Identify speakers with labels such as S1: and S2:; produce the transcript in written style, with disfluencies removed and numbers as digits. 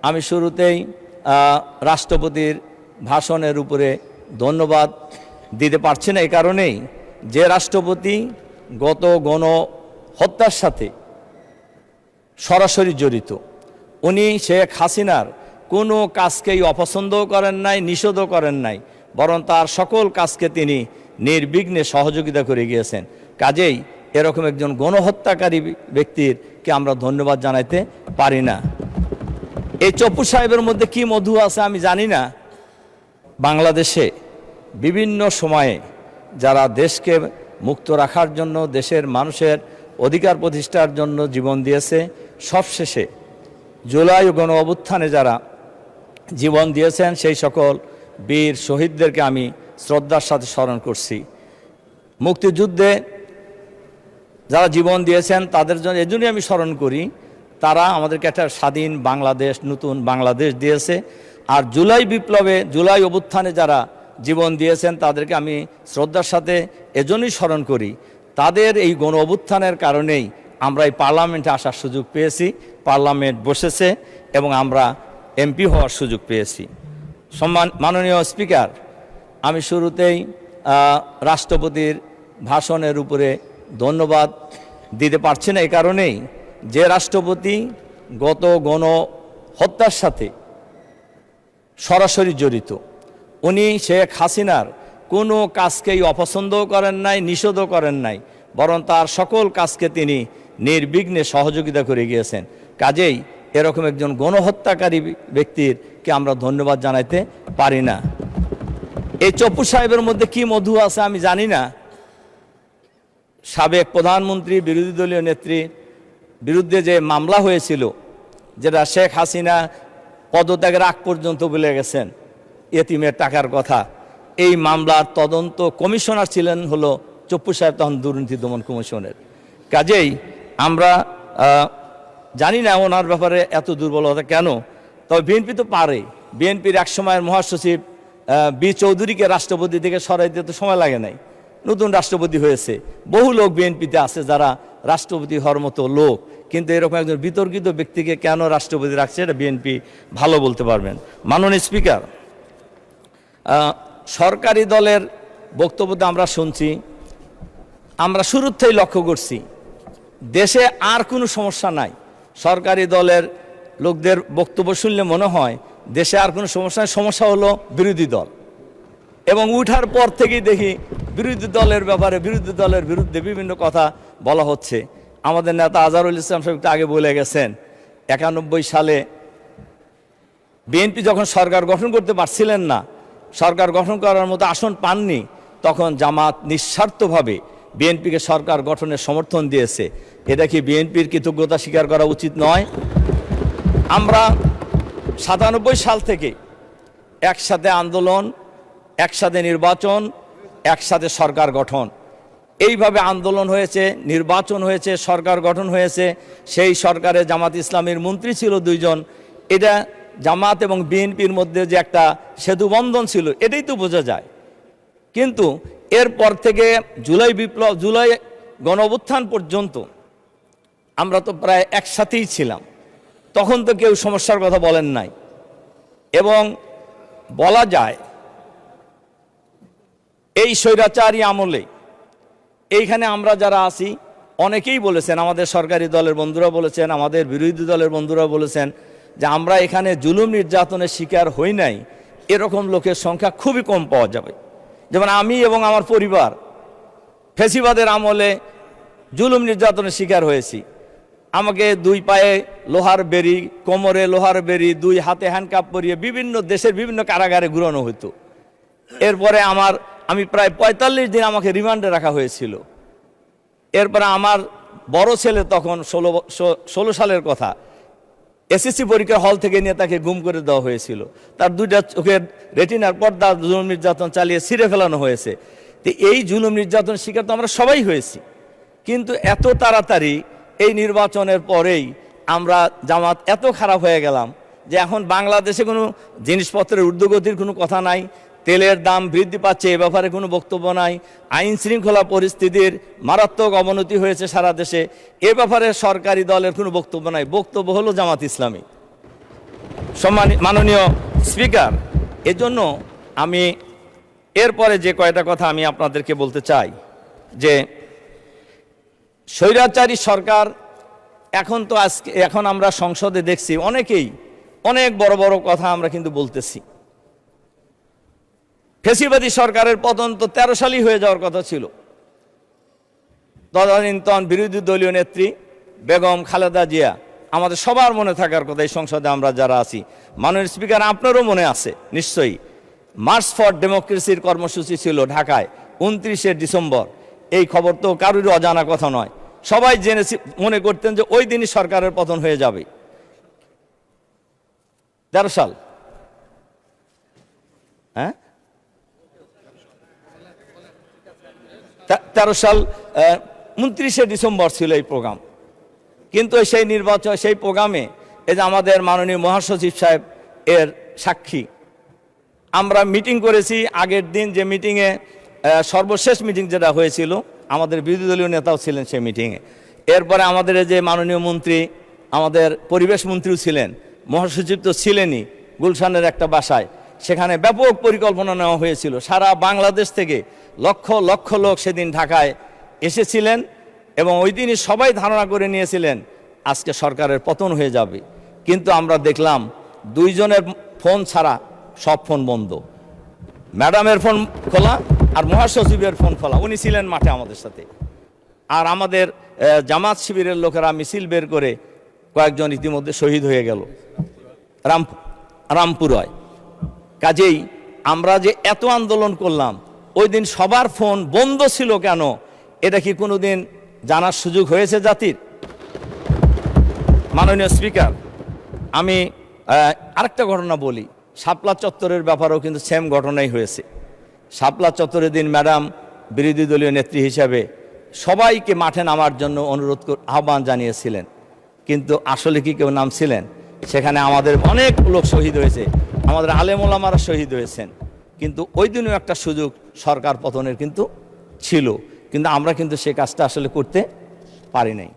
S1: আমি শুরুতেই রাষ্ট্রপতির ভাষণের উপরে ধন্যবাদ দিতে পারছি না, এই কারণেই যে রাষ্ট্রপতি গত গণহত্যার সাথে সরাসরি জড়িত, উনি শেখ হাসিনার কোনো কাজকেই অপছন্দও করেন নাই, নিষেধও করেন নাই, বরং তার সকল কাজকে তিনি নির্বিঘ্নে সহযোগিতা করে গিয়েছেন। কাজেই এরকম একজন গণহত্যাকারী ব্যক্তিরকে আমরা ধন্যবাদ জানাইতে পারি না। এই চপ্পু সাহেবের মধ্যে কি মধু আছে আমি জানি না। বাংলাদেশে বিভিন্ন সময়ে যারা দেশকে মুক্ত রাখার জন্য, দেশের মানুষের অধিকার প্রতিষ্ঠার জন্য জীবন দিয়েছে, সবশেষে জুলাই গণ অভ্যুত্থানে যারা জীবন দিয়েছেন সেই সকল বীর শহীদদেরকে আমি শ্রদ্ধার সাথে স্মরণ করছি। মুক্তিযুদ্ধে যারা জীবন দিয়েছেন তাদের জন্য এজন্যই আমি স্মরণ করি, তারা আমাদেরকে একটা স্বাধীন বাংলাদেশ, নতুন বাংলাদেশ দিয়েছে। আর জুলাই বিপ্লবে, জুলাই অভ্যুত্থানে যারা জীবন দিয়েছেন তাদেরকে আমি শ্রদ্ধার সাথে এজন্যই স্মরণ করি, তাদের এই গণ অভ্যুত্থানের কারণেই আমরা এই পার্লামেন্টে আসার সুযোগ পেয়েছি, পার্লামেন্ট বসেছে এবং আমরা এমপি হওয়ার সুযোগ পেয়েছি। মাননীয় স্পিকার, আমি শুরুতেই রাষ্ট্রপতির ভাষণের উপরে ধন্যবাদ দিতে পারছি না, এই কারণেই যে রাষ্ট্রপতি গত গণহত্যার সাথে সরাসরি জড়িত, উনি শেখ হাসিনার কোনো কাজকেই অপছন্দও করেন নাই, নিষেধও করেন নাই, বরং তার সকল কাজকে তিনি নির্বিঘ্নে সহযোগিতা করে গিয়েছেন। কাজেই এরকম একজন গণহত্যাকারী ব্যক্তিরকে আমরা ধন্যবাদ জানাইতে পারি না। এই চপ্পু সাহেবের মধ্যে কি মধু আছে আমি জানি না। সাবেক প্রধানমন্ত্রী, বিরোধী দলীয় নেত্রীর বিরুদ্ধে যে মামলা হয়েছিল, যেটা শেখ হাসিনা পদত্যাগের আগ পর্যন্ত বলে গেছেন এতিমের টাকার কথা, এই মামলার তদন্ত কমিশনার ছিলেন হলো চপ্পু সাহেব, তখন দুর্নীতি দমন কমিশনের। কাজেই আমরা জানি না ওনার ব্যাপারে এত দুর্বলতা কেন। তবে বিএনপি তো পারে। বিএনপির এক সময়ের মহাসচিব বি চৌধুরীকে রাষ্ট্রপতি থেকে সরাই দিতে তো সময় লাগে নাই, নতুন রাষ্ট্রপতি হয়েছে। বহু লোক বিএনপিতে আছে যারা রাষ্ট্রপতি হওয়ার মতো লোক, কিন্তু এরকম একজন বিতর্কিত ব্যক্তিকে কেন রাষ্ট্রপতি রাখছে এটা বিএনপি ভালো বলতে পারবেন। মাননীয় স্পিকার, সরকারি দলের বক্তব্যতে আমরা শুনছি, আমরা শুরুর থেকেই লক্ষ্য করছি দেশে আর কোনো সমস্যা নাই। সরকারি দলের লোকদের বক্তব্য শুনলে মনে হয় দেশে আর কোনো সমস্যা নাই, সমস্যা হলো বিরোধী দল। এবং উঠার পর থেকেই দেখি বিরোধী দলের ব্যাপারে, বিরোধী দলের বিরুদ্ধে বিভিন্ন কথা বলা হচ্ছে। আমাদের নেতা আজহারুল ইসলাম সাহেব আগে বলে গেছেন, 91 সালে বিএনপি যখন সরকার গঠন করতে পারছিলেন না, সরকার গঠন করার মতো আসন পাননি, তখন জামাত নিঃস্বার্থভাবে বিএনপিকে সরকার গঠনের সমর্থন দিয়েছে। এটা কি বিএনপির কৃতজ্ঞতা স্বীকার করা উচিত নয়? আমরা 97 সাল থেকে একসাথে আন্দোলন, একসাথে নির্বাচন, একসাথে সরকার গঠন, এইভাবে আন্দোলন হয়েছে, নির্বাচন হয়েছে, সরকার গঠন হয়েছে। সেই সরকারে জামাত ইসলামের মন্ত্রী ছিল 2 জন। এটা জামাত এবং বিএনপির মধ্যে যে একটা সেতুবন্ধন ছিল, এটাই তো বোঝা যায়। কিন্তু এরপর থেকে জুলাই বিপ্লব, জুলাই গণ অভ্যুত্থান পর্যন্ত আমরা তো প্রায় একসাথেই ছিলাম। তখন তো কেউ সমস্যার কথা বলেন নাই। এবং বলা যায় এই স্বৈরাচারী আমলে এইখানে আমরা যারা আছি অনেকেই বলেছেন, আমাদের সরকারি দলের বন্ধুরা বলেছেন, আমাদের বিরোধী দলের বন্ধুরা বলেছেন যে আমরা এখানে জুলুম নির্যাতনের শিকার হই নাই, এরকম লোকের সংখ্যা খুবই কম পাওয়া যাবে। যেমন আমি এবং আমার পরিবার ফ্যাসিবাদের আমলে জুলুম নির্যাতনের শিকার হয়েছি। আমাকে 2 পায়ে লোহার বেড়ি, কোমরে লোহার বেড়ি, 2 হাতে হ্যান্ডকাপ পরিয়ে বিভিন্ন দেশের বিভিন্ন কারাগারে ঘুরানো হতো। এরপরে আমি প্রায় 45 দিন আমাকে রিমান্ডে রাখা হয়েছিল। এরপরে আমার বড় ছেলে, তখন 16 সালের কথা, এসএসসি পরীক্ষার হল থেকে নিয়ে তাকে গুম করে দেওয়া হয়েছিল। তার 2টা চোখের রেটিনার পর্দা জুলুম নির্যাতন চালিয়ে ছিঁড়ে ফেলানো হয়েছে। তো এই জুলুম নির্যাতন শিকার তো আমরা সবাই হয়েছি। কিন্তু এত তাড়াতাড়ি এই নির্বাচনের পরেই আমরা জামাত এত খারাপ হয়ে গেলাম যে এখন বাংলাদেশে কোনো জিনিসপত্রের ঊর্ধ্বগতির কোনো কথা নাই, তেলের দাম বৃদ্ধি পাচ্ছে এ ব্যাপারে কোনো বক্তব্য নাই, আইন শৃঙ্খলা পরিস্থিতির মারাত্মক অবনতি হয়েছে সারা দেশে, এ ব্যাপারে সরকারি দলের কোনো বক্তব্য নাই। বক্তব্য হলো জামাত ইসলামী। মাননীয় স্পিকার, এজন্য আমি এরপরে যে কয়টা কথা আমি আপনাদেরকে বলতে চাই যে স্বৈরাচারী সরকার এখন আমরা সংসদে দেখছি অনেকেই অনেক বড় বড় কথা আমরা কিন্তু বলতেছি। ফ্যাসিবাদী সরকারের পতন তো 13 সালই হয়ে যাওয়ার কথা ছিল। তদানীন্তন বিরোধী দলীয় নেত্রী বেগম খালেদা জিয়া আমাদের সবার মনে থাকার কথা, এই সংসদে আমরা যারা আছি। মাননীয় স্পিকার, আপনারও মনে আছে নিশ্চয়ই, মার্চ ফর ডেমোক্রেসির কর্মসূচি ছিল ঢাকায় 29শে ডিসেম্বর। এই খবর তো কারোর অজানা কথা নয়, সবাই জেনেছি, মনে করতেন যে ওই দিনই সরকারের পতন হয়ে যাবে। 13 সাল, হ্যাঁ 13 সাল 29শে ডিসেম্বর ছিল এই প্রোগ্রাম। কিন্তু সেই নির্বাচন, সেই প্রোগ্রামে এই যে আমাদের মাননীয় মহাসচিব সাহেব এর সাক্ষী, আমরা মিটিং করেছি আগের দিন, যে মিটিংয়ে সর্বশেষ মিটিং যেটা হয়েছিল, আমাদের বিরোধী দলীয় নেতাও ছিলেন সেই মিটিংয়ে। এরপরে আমাদের যে মাননীয় মন্ত্রী, আমাদের পরিবেশ মন্ত্রীও ছিলেন, মহাসচিব তো ছিলেনই গুলশানের একটা বাসায়। সেখানে ব্যাপক পরিকল্পনা নেওয়া হয়েছিল, সারা বাংলাদেশ থেকে লক্ষ লক্ষ লোক সেদিন ঢাকায় এসেছিলেন এবং ওই দিনই সবাই ধারণা করে নিয়েছিলেন আজকে সরকারের পতন হয়ে যাবে। কিন্তু আমরা দেখলাম 2 জনের ফোন ছাড়া সব ফোন বন্ধ। ম্যাডামের ফোন খোলা আর মহাসচিবের ফোন খোলা, উনি ছিলেন মাঠে আমাদের সাথে। আর আমাদের জামাত শিবিরের লোকেরা মিছিল বের করে কয়েকজন ইতিমধ্যে শহীদ হয়ে গেল রামপুরায়। কাজেই আমরা যে এত আন্দোলন করলাম, ওই দিন সবার ফোন বন্ধ ছিল কেন, এটা কি কোনোদিন জানার সুযোগ হয়েছে জাতির? মাননীয় স্পিকার, আমি আরেকটা ঘটনা বলি। শাপলা চত্বরের ব্যাপারেও কিন্তু সেম ঘটনাই হয়েছে। শাপলা চত্বরের দিন ম্যাডাম বিরোধী দলীয় নেত্রী হিসাবে সবাইকে মাঠে নামার জন্য আহ্বান জানিয়েছিলেন, কিন্তু আসলে কি কেউ নামছিলেন? সেখানে আমাদের অনেক লোক শহীদ হয়েছে, আমাদের আলেম ওলামারা শহীদ হয়েছেন। কিন্তু ওই দিনও একটা সুযোগ সরকার পতনের কিন্তু ছিল, কিন্তু আমরা কিন্তু সে কাজটা আসলে করতে পারি নাই।